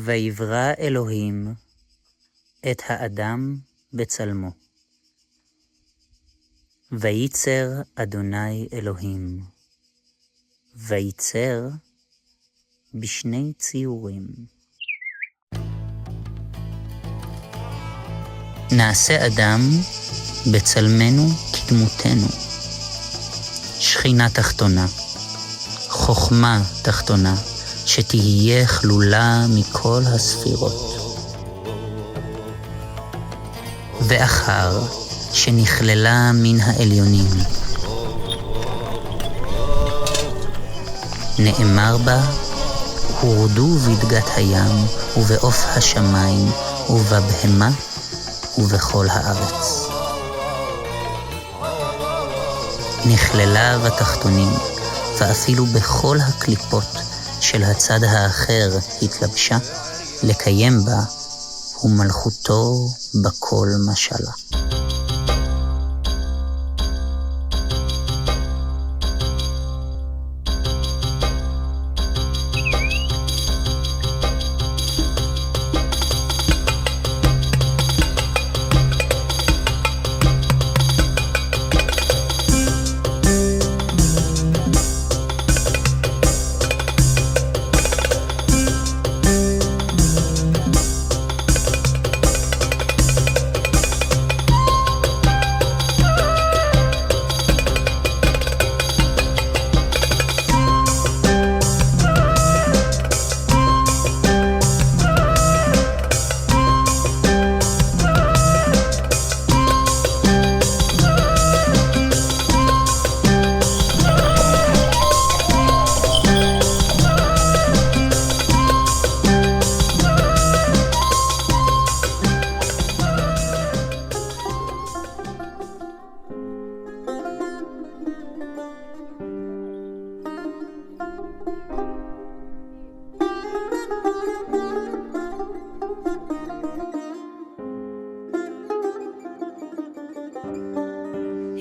ויברא אלוהים את האדם בצלמו. וייצר אדוני אלוהים, וייצר בשני ציורים. נעשה אדם בצלמנו כדמותנו, שכינה תחתונה, חוכמה תחתונה, שתהיה כלולה מכל הספירות. ואחר שנכללה מן העליונים, נאמר בה, הורדו בדגת הים ובעוף השמיים ובבהמה ובכל הארץ. נכללה בתחתונים, ואפילו בכל הקליפות של הצד האחר התלבשה, לקיים בה ומלכותו בכל משלה.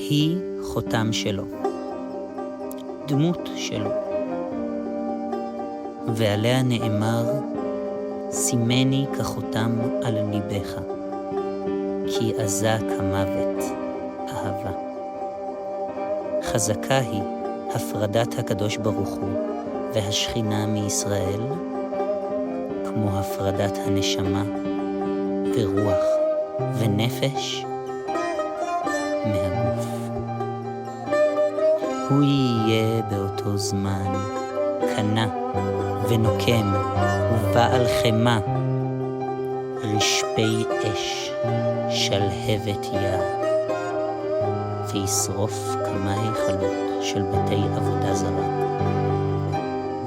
היא חותם שלו, דמות שלו, ועליה נאמר, שימני כחותם על ליבך, כי עזה כמוות אהבה. חזקה היא הפרדת הקדוש ברוך הוא והשכינה מישראל, כמו הפרדת הנשמה ורוח ונפש מהגוף. הוא יהיה באותו זמן קנה ונוקם ובעל חמה, רשפי אש שלהבת יד, וישרוף כמה היכלות של בתי עבודה זרה,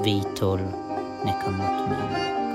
ויטול נקמות מעמו.